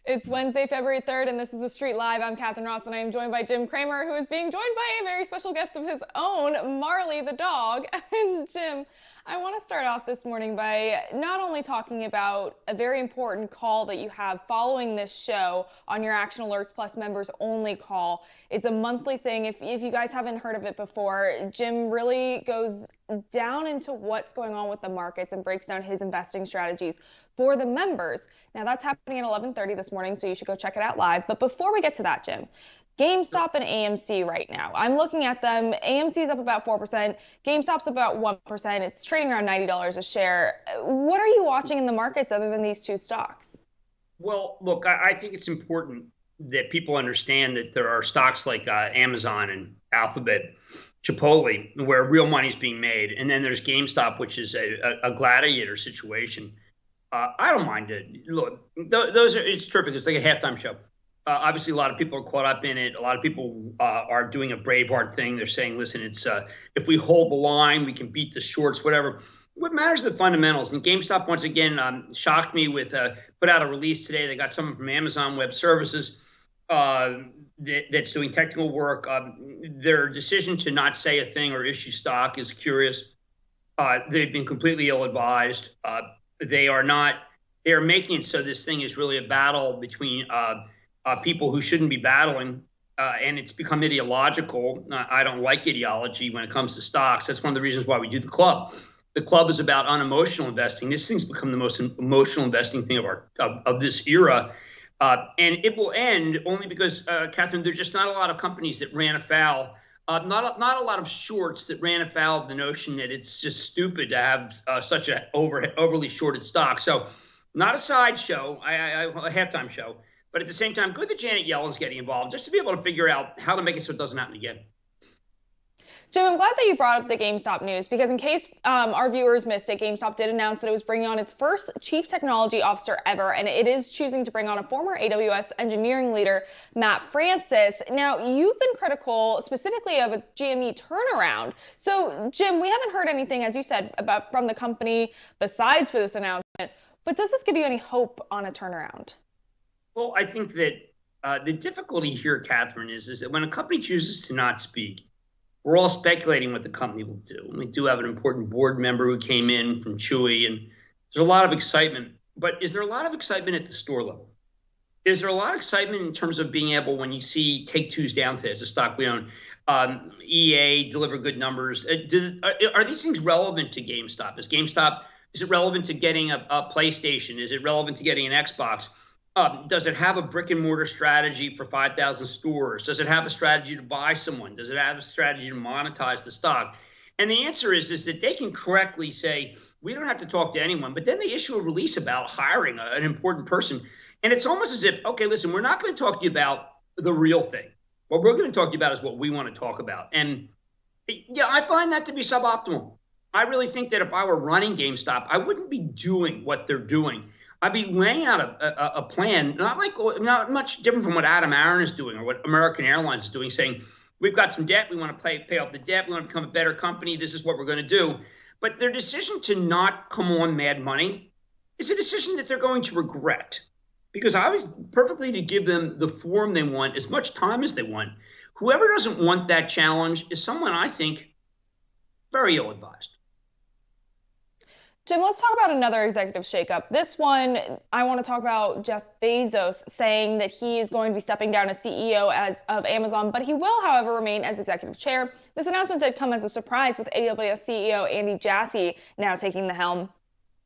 It's Wednesday, February 3rd, and this is The Street Live. I'm Catherine Ross, and I am joined by Jim Cramer, who is being joined by a very special guest of his own, Marley the dog. And Jim, I want to start off this morning by not only talking about a very important call that you have following this show on your Action Alerts Plus members only call. It's a monthly thing. If you guys haven't heard of it before, Jim really goes down into what's going on with the markets and breaks down his investing strategies for the members. Now that's happening at 11:30 this morning, so you should go check it out live. But before we get to that, Jim, GameStop and AMC right now, I'm looking at them. AMC is up about 4%. GameStop's about 1%. It's trading around $90 a share. What are you watching in the markets other than these two stocks? Well, look, I think it's important that people understand that there are stocks like Amazon and Alphabet, Chipotle, where real money's being made. And then there's GameStop, which is a gladiator situation. I don't mind it. Look, it's terrific. It's like a halftime show. Obviously, a lot of people are caught up in it. A lot of people are doing a Braveheart thing. They're saying, listen, it's if we hold the line, we can beat the shorts, whatever. What matters are the fundamentals. And GameStop, once again, shocked me with put out a release today. They got someone from Amazon Web Services that's doing technical work. Their decision to not say a thing or issue stock is curious. They've been completely ill-advised. They are making it so this thing is really a battle between people who shouldn't be battling, and it's become ideological. I don't like ideology when it comes to stocks. That's one of the reasons why we do the club. The club is about unemotional investing. This thing's become the most emotional investing thing of this era. And it will end only because, Catherine, there's just not a lot of companies that ran afoul, not a lot of shorts that ran afoul of the notion that it's just stupid to have such a overly shorted stock. So not a sideshow, a halftime show, but at the same time, good that Janet Yellen's getting involved just to be able to figure out how to make it so it doesn't happen again. Jim, I'm glad that you brought up the GameStop news because in case our viewers missed it, GameStop did announce that it was bringing on its first chief technology officer ever, and it is choosing to bring on a former AWS engineering leader, Matt Francis. Now, you've been critical specifically of a GME turnaround. So, Jim, we haven't heard anything, as you said, from the company besides for this announcement, but does this give you any hope on a turnaround? Well, I think that the difficulty here, Catherine, is that when a company chooses to not speak, we're all speculating what the company will do. We do have an important board member who came in from Chewy, and there's a lot of excitement. But is there a lot of excitement at the store level? Is there a lot of excitement in terms of being able, when you see Take-Two's down today, as a stock we own, EA deliver good numbers? Are these things relevant to GameStop? Is it relevant to getting a PlayStation? Is it relevant to getting an Xbox? Does it have a brick and mortar strategy for 5,000 stores? Does it have a strategy to buy someone? Does it have a strategy to monetize the stock? And the answer is that they can correctly say, we don't have to talk to anyone, but then they issue a release about hiring an important person. And it's almost as if, okay, listen, we're not going to talk to you about the real thing. What we're going to talk to you about is what we want to talk about. And yeah, I find that to be suboptimal. I really think that if I were running GameStop, I wouldn't be doing what they're doing. I'd be laying out a plan, not much different from what Adam Aron is doing or what American Airlines is doing, saying, we've got some debt, we want to pay off the debt, we want to become a better company, this is what we're going to do. But their decision to not come on Mad Money is a decision that they're going to regret. Because I was perfectly to give them the forum they want, as much time as they want. Whoever doesn't want that challenge is someone, I think, very ill-advised. Jim, let's talk about another executive shakeup. This one, I want to talk about Jeff Bezos saying that he is going to be stepping down as CEO of Amazon, but he will, however, remain as executive chair. This announcement did come as a surprise with AWS CEO Andy Jassy now taking the helm.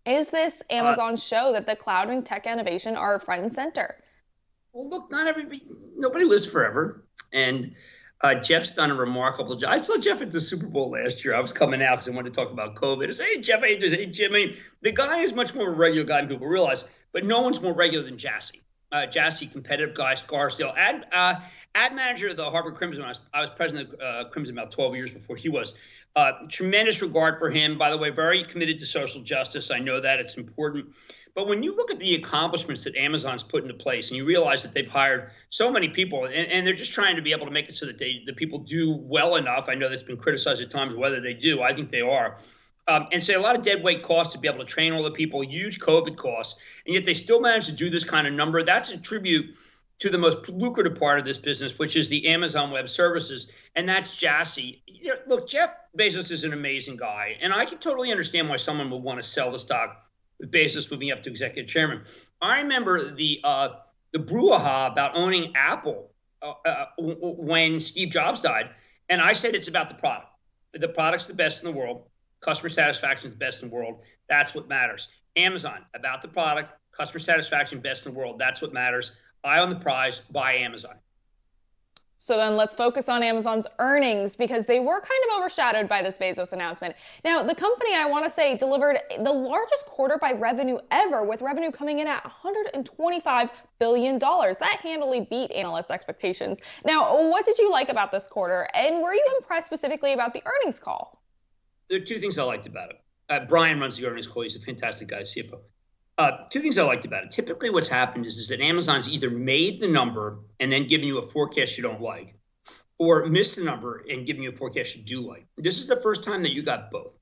Is this Amazon's show that the cloud and tech innovation are front and center? Well, look, nobody lives forever. And Jeff's done a remarkable job. I saw Jeff at the Super Bowl last year. I was coming out because I wanted to talk about COVID. I said, hey, Jeff, hey, Jim. I mean, the guy is much more of a regular guy than people realize, but no one's more regular than Jassy. Jassy, competitive guy, Scarsdale, ad manager of the Harvard Crimson. I was president of Crimson about 12 years before he was. Tremendous regard for him. By the way, very committed to social justice. I know that it's important. But when you look at the accomplishments that Amazon's put into place and you realize that they've hired so many people and they're just trying to be able to make it so that the people do well enough. I know that's been criticized at times whether they do. I think they are. And so a lot of dead weight costs to be able to train all the people, huge COVID costs, and yet they still managed to do this kind of number. That's a tribute to the most lucrative part of this business, which is the Amazon Web Services, and that's Jassy. Look, Jeff Bezos is an amazing guy, and I can totally understand why someone would want to sell the stock with Bezos moving up to executive chairman. I remember the brouhaha about owning Apple when Steve Jobs died, and I said it's about the product. The product's the best in the world. Customer satisfaction is the best in the world. That's what matters. Amazon, about the product, customer satisfaction, best in the world. That's what matters. Eye on the prize, buy Amazon. So then let's focus on Amazon's earnings, because they were kind of overshadowed by this Bezos announcement. Now, the company, I want to say, delivered the largest quarter by revenue ever, with revenue coming in at $125 billion. That handily beat analyst expectations. Now, what did you like about this quarter, and were you impressed specifically about the earnings call? There are two things I liked about it. Brian runs the earnings call. He's a fantastic guy, CFO. Two things I liked about it. Typically what's happened is that Amazon's either made the number and then given you a forecast you don't like, or missed the number and given you a forecast you do like. This is the first time that you got both.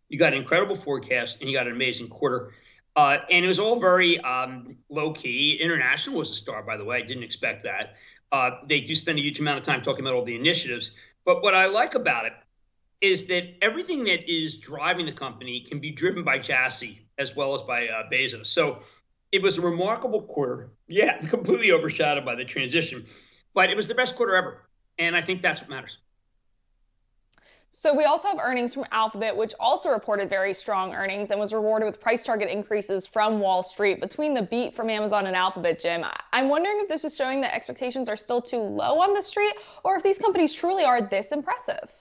You got an incredible forecast and you got an amazing quarter. And it was all very low key. International was a star, by the way. I didn't expect that. They do spend a huge amount of time talking about all the initiatives. But what I like about it is that everything that is driving the company can be driven by Jassy as well as by Bezos. So it was a remarkable quarter. Yeah, completely overshadowed by the transition, but it was the best quarter ever. And I think that's what matters. So we also have earnings from Alphabet, which also reported very strong earnings and was rewarded with price target increases from Wall Street. Between the beat from Amazon and Alphabet, Jim, I'm wondering if this is showing that expectations are still too low on the street, or if these companies truly are this impressive.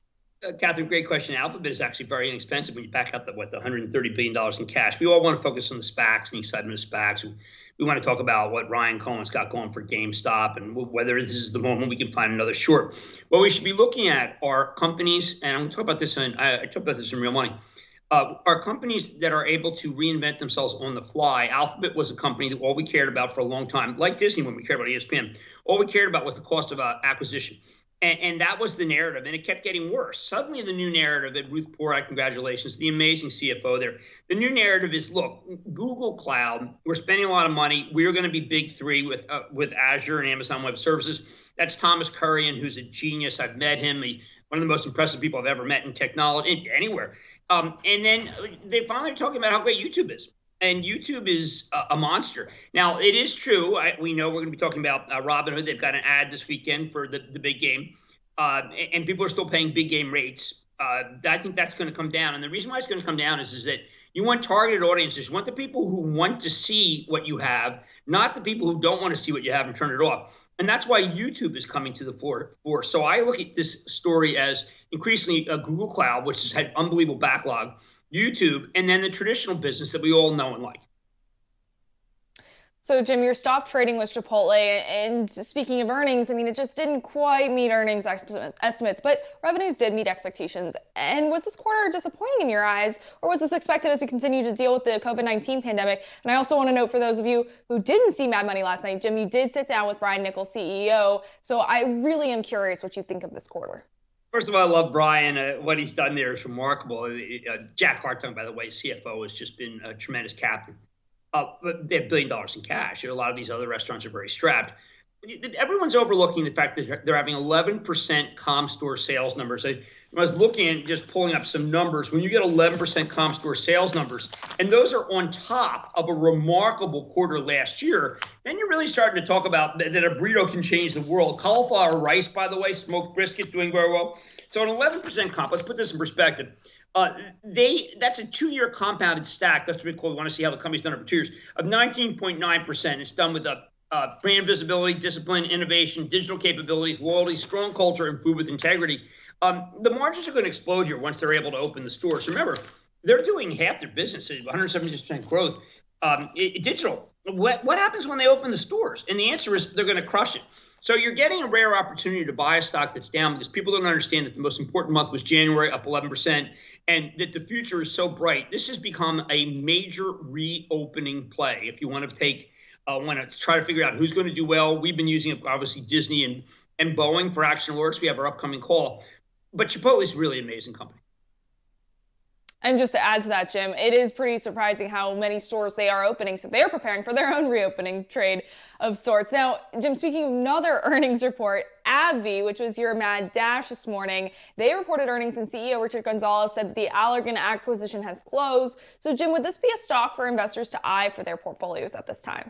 Catherine, great question. Alphabet is actually very inexpensive when you back out the $130 billion in cash. We all want to focus on the SPACs and the excitement of SPACs. We want to talk about what Ryan Cohen's got going for GameStop and whether this is the moment we can find another short. What we should be looking at are companies, and I'm going to talk about this I talk about this in Real Money, are companies that are able to reinvent themselves on the fly. Alphabet was a company that all we cared about for a long time, like Disney when we cared about ESPN. All we cared about was the cost of acquisition. And that was the narrative, and it kept getting worse. Suddenly, the new narrative, and Ruth Porat, congratulations, the amazing CFO there. The new narrative is, look, Google Cloud, we're spending a lot of money. We're going to be big three with Azure and Amazon Web Services. That's Thomas Kurian, who's a genius. I've met him. One of the most impressive people I've ever met in technology, anywhere. And then they finally talking about how great YouTube is. And YouTube is a monster. Now, it is true. We know we're going to be talking about Robinhood. They've got an ad this weekend for the big game. And people are still paying big game rates. I think that's going to come down. And the reason why it's going to come down is that you want targeted audiences. You want the people who want to see what you have, not the people who don't want to see what you have and turn it off. And that's why YouTube is coming to the fore. So I look at this story as increasingly Google Cloud, which has had unbelievable backlog, YouTube, and then the traditional business that we all know and like. So, Jim, your stop trading was Chipotle, and speaking of earnings, I mean, it just didn't quite meet earnings estimates, but revenues did meet expectations. And was this quarter disappointing in your eyes, or was this expected as we continue to deal with the COVID-19 pandemic? And I also want to note, for those of you who didn't see Mad Money last night, Jim, you did sit down with Brian Niccol, CEO, so I really am curious what you think of this quarter. First of all, I love Brian. What he's done there is remarkable. Jack Hartung, by the way, CFO, has just been a tremendous captain. But they have $1 billion in cash. A lot of these other restaurants are very strapped. Everyone's overlooking the fact that they're having 11% comp store sales numbers. I was looking and just pulling up some numbers. When you get 11% comp store sales numbers, and those are on top of a remarkable quarter last year, then you're really starting to talk about that a burrito can change the world. Cauliflower rice, by the way, smoked brisket, doing very well. So an 11% comp, let's put this in perspective. That's a 2-year compounded stack. That's what we call. We want to see how the company's done over 2 years of 19.9%. It's done with brand visibility, discipline, innovation, digital capabilities, loyalty, strong culture, and food with integrity. The margins are going to explode here once they're able to open the stores. Remember, they're doing half their business at 170% growth. Digital. What happens when they open the stores? And the answer is they're going to crush it. So you're getting a rare opportunity to buy a stock that's down because people don't understand that the most important month was January, up 11%, and that the future is so bright. This has become a major reopening play. If you want to try to figure out who's going to do well, we've been using obviously Disney and Boeing for action alerts. We have our upcoming call, but Chipotle is a really amazing company. And just to add to that, Jim, it is pretty surprising how many stores they are opening. So they're preparing for their own reopening trade of sorts. Now, Jim, speaking of another earnings report, AbbVie, which was your mad dash this morning, they reported earnings and CEO Richard Gonzalez said that the Allergan acquisition has closed. So, Jim, would this be a stock for investors to eye for their portfolios at this time?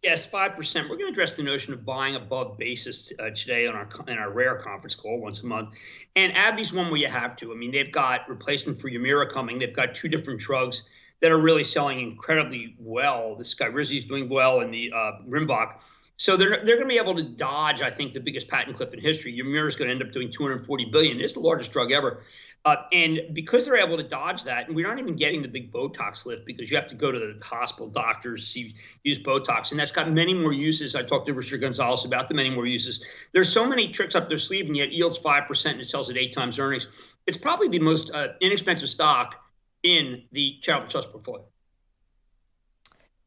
Yes, 5%. We're going to address the notion of buying above basis today on our rare conference call once a month. And AbbVie's one where you have to. I mean, they've got replacement for Humira coming. They've got two different drugs that are really selling incredibly well. The Skyrizi is doing well, and the Rinvoq. So they're going to be able to dodge, I think, the biggest patent cliff in history. Humira is going to end up doing $240 billion. It's the largest drug ever. And because they're able to dodge that, and we're not even getting the big Botox lift because you have to go to the hospital, doctors, use Botox. And that's got many more uses. I talked to Richard Gonzalez about the many more uses. There's so many tricks up their sleeve, and yet yields 5% and it sells at 8 times earnings. It's probably the most inexpensive stock in the charitable trust portfolio.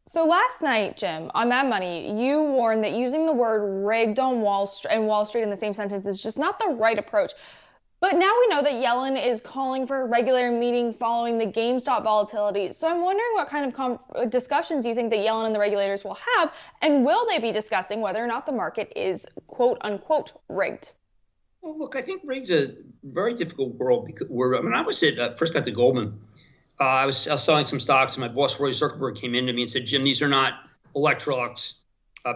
So last night, Jim, on Mad Money, you warned that using the word rigged on Wall Street in the same sentence is just not the right approach. But now we know that Yellen is calling for a regular meeting following the GameStop volatility. So I'm wondering what kind of discussions do you think that Yellen and the regulators will have, and will they be discussing whether or not the market is quote unquote rigged? Well, look, I think rigged's a very difficult world because I was first got to Goldman. I was selling some stocks, and my boss Roy Zuckerberg came in to me and said, "Jim, these are not Electrolux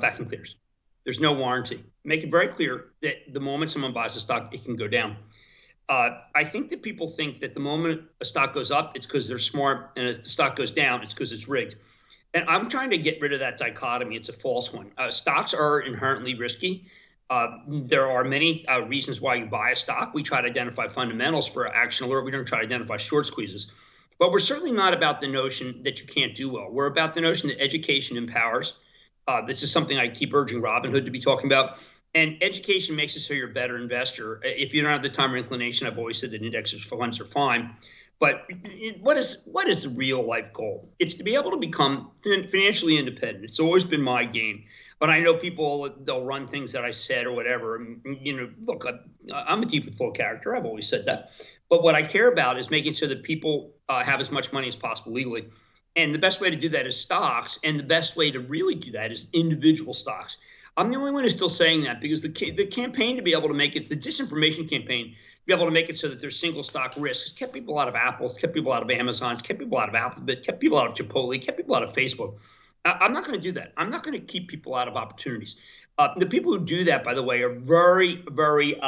vacuum cleaners. There's no warranty. Make it very clear that the moment someone buys a stock, it can go down." I think that people think that the moment a stock goes up, it's because they're smart, and if the stock goes down, it's because it's rigged. And I'm trying to get rid of that dichotomy. It's a false one. Stocks are inherently risky. There are many reasons why you buy a stock. We try to identify fundamentals for action alert. We don't try to identify short squeezes. But we're certainly not about the notion that you can't do well. We're about the notion that education empowers. This is something I keep urging Robinhood to be talking about. And education makes it so you're a better investor. If you don't have the time or inclination, I've always said that index funds are fine. But what is the real life goal? It's to be able to become financially independent. It's always been my game. But I know people, they'll run things that I said or whatever. Look, I'm a deeply flawed character. I've always said that. But what I care about is making sure that people have as much money as possible legally. And the best way to do that is stocks. And the best way to really do that is individual stocks. I'm the only one who's still saying that because the campaign to be able to make it, the disinformation campaign, to be able to make it so that there's single stock risks, kept people out of Apple, kept people out of Amazon, kept people out of Alphabet, kept people out of Chipotle, kept people out of Facebook. I'm not going to do that. I'm not going to keep people out of opportunities. The people who do that, by the way, are very, very,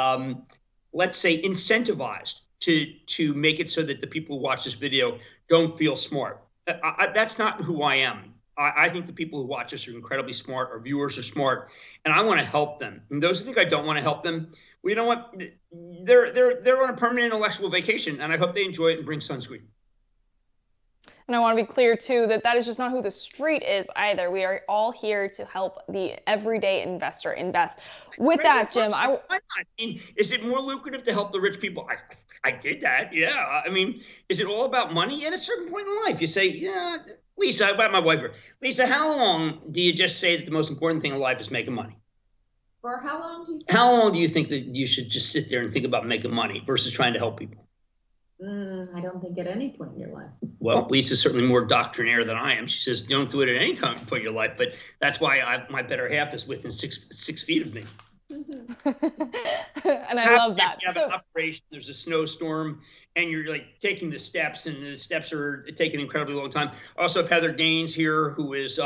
let's say, incentivized to make it so that the people who watch this video don't feel smart. That's not who I am. I think the people who watch us are incredibly smart. Our viewers are smart, and I want to help them. And those who think I don't want to help them, well, you know what? They're on a permanent intellectual vacation, and I hope they enjoy it and bring sunscreen. And I want to be clear, too, that that is just not who the street is either. We are all here to help the everyday investor invest. With that, Jim, why not? I mean, is it more lucrative to help the rich people? I did that, yeah. I mean, is it all about money? At a certain point in life, you say, yeah, Lisa, I got my wife here. Lisa, how long do you just say that the most important thing in life is making money? For how long do you say? How long do you think that you should just sit there and think about making money versus trying to help people? I don't think at any point in your life. Well, Lisa's certainly more doctrinaire than I am. She says, don't do it at any time in your life. But that's why my better half is within six feet of me. And I love that. You have an operation, there's a snowstorm, and you're like taking the steps, and the steps are taking an incredibly long time. I also have Heather Gaines here, who is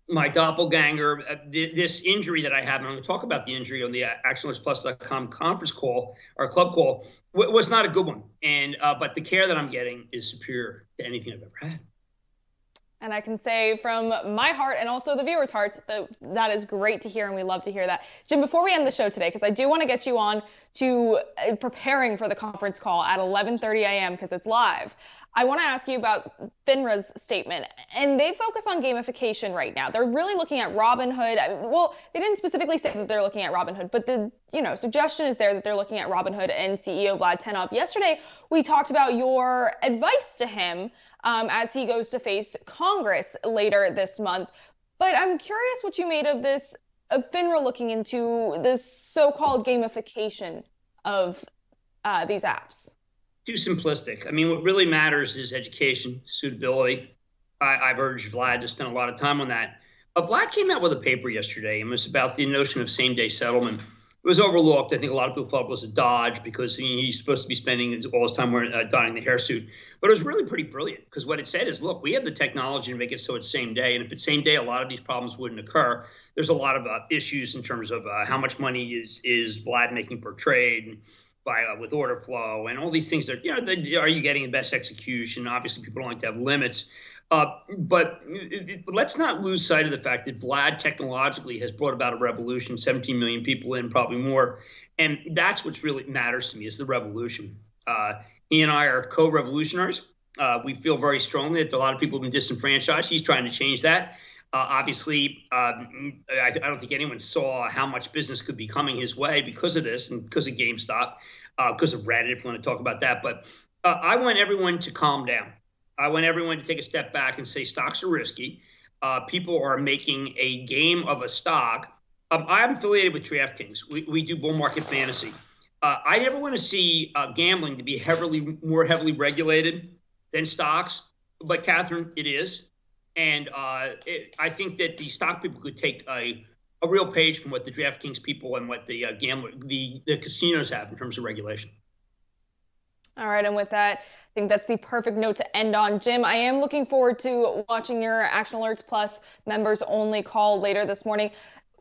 my doppelganger. This injury that I have, and I'm going to talk about the injury on the ActionAlertsPlus.com conference call, or club call, was not a good one. And but the care that I'm getting is superior to anything I've ever had. And I can say from my heart and also the viewers' hearts that is great to hear, and we love to hear that. Jim, before we end the show today, because I do want to get you on to preparing for the conference call at 11:30 a.m. because it's live, I want to ask you about FINRA's statement. And they focus on gamification right now. They're really looking at Robinhood. Well, they didn't specifically say that they're looking at Robinhood, but the suggestion is there that they're looking at Robinhood and CEO Vlad Tenev. Yesterday, we talked about your advice to him as he goes to face Congress later this month. But I'm curious what you made of this, of FINRA looking into this so-called gamification of these apps. too simplistic. I mean, what really matters is education, suitability. I've urged Vlad to spend a lot of time on that. Vlad came out with a paper yesterday, and it was about the notion of same-day settlement. It was overlooked. I think a lot of people thought it was a dodge because he's supposed to be spending all his time donning the hairsuit. But it was really pretty brilliant because what it said is, look, we have the technology to make it so it's same day. And if it's same day, a lot of these problems wouldn't occur. There's a lot of issues in terms of how much money is Vlad making per trade with order flow and all these things that, are you getting the best execution? Obviously, people don't like to have limits. But let's not lose sight of the fact that Vlad technologically has brought about a revolution, 17 million people in, probably more. And that's what really matters to me is the revolution. He and I are co-revolutionaries. We feel very strongly that a lot of people have been disenfranchised. He's trying to change that. Obviously, I don't think anyone saw how much business could be coming his way because of this and because of GameStop, because of Reddit, if you want to talk about that. But I want everyone to calm down. I want everyone to take a step back and say stocks are risky. People are making a game of a stock. I'm affiliated with DraftKings. We do bull market fantasy. I never want to see gambling to be more heavily regulated than stocks. But Catherine, it is. And I think that the stock people could take a real page from what the DraftKings people and what the the casinos have in terms of regulation. All right, and with that, I think that's the perfect note to end on. Jim, I am looking forward to watching your Action Alerts Plus members only call later this morning.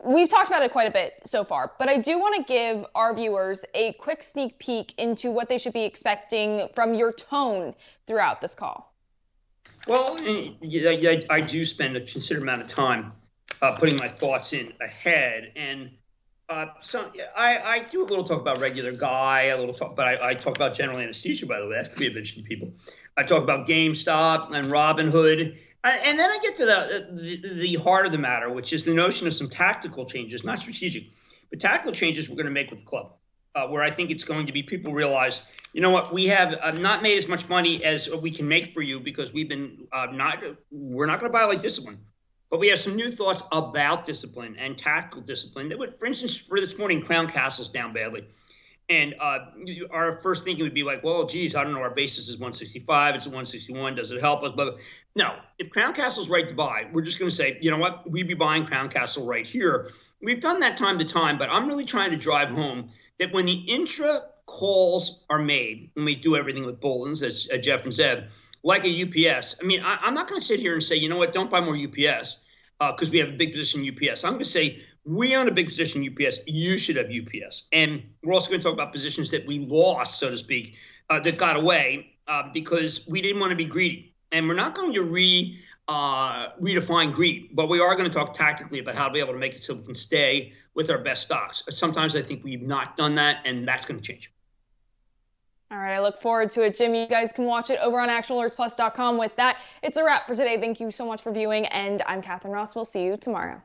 We've talked about it quite a bit so far, but I do want to give our viewers a quick sneak peek into what they should be expecting from your tone throughout this call. Well, I do spend a considerable amount of time putting my thoughts in ahead, and so I do a little talk about regular guy, but I talk about general anesthesia, by the way. That could be of interest to people. I talk about GameStop and Robinhood, and then I get to the heart of the matter, which is the notion of some tactical changes, not strategic, but tactical changes we're going to make with the club, where I think it's going to be people realize, you know what, we have not made as much money as we can make for you because we've been we're not going to violate discipline. But we have some new thoughts about discipline and tactical discipline that would, for instance, for this morning, Crown Castle's down badly. And our first thinking would be like, well, geez, I don't know, our basis is 165, it's 161, does it help us? But no, if Crown Castle's right to buy, we're just going to say, you know what, we'd be buying Crown Castle right here. We've done that time to time, but I'm really trying to drive home that when the intra calls are made, when we do everything with Bullens, as Jeff and Zeb, like a UPS. I mean, I'm not going to sit here and say, you know what, don't buy more UPS because we have a big position in UPS. I'm going to say, we own a big position in UPS. You should have UPS. And we're also going to talk about positions that we lost, so to speak, that got away because we didn't want to be greedy. And we're not going to redefine greed, but we are going to talk tactically about how to be able to make it so we can stay with our best stocks. Sometimes I think we've not done that, and that's going to change. All right, I look forward to it. Jim, you guys can watch it over on actionalertsplus.com. With that, it's a wrap for today. Thank you so much for viewing, and I'm Catherine Ross. We'll see you tomorrow.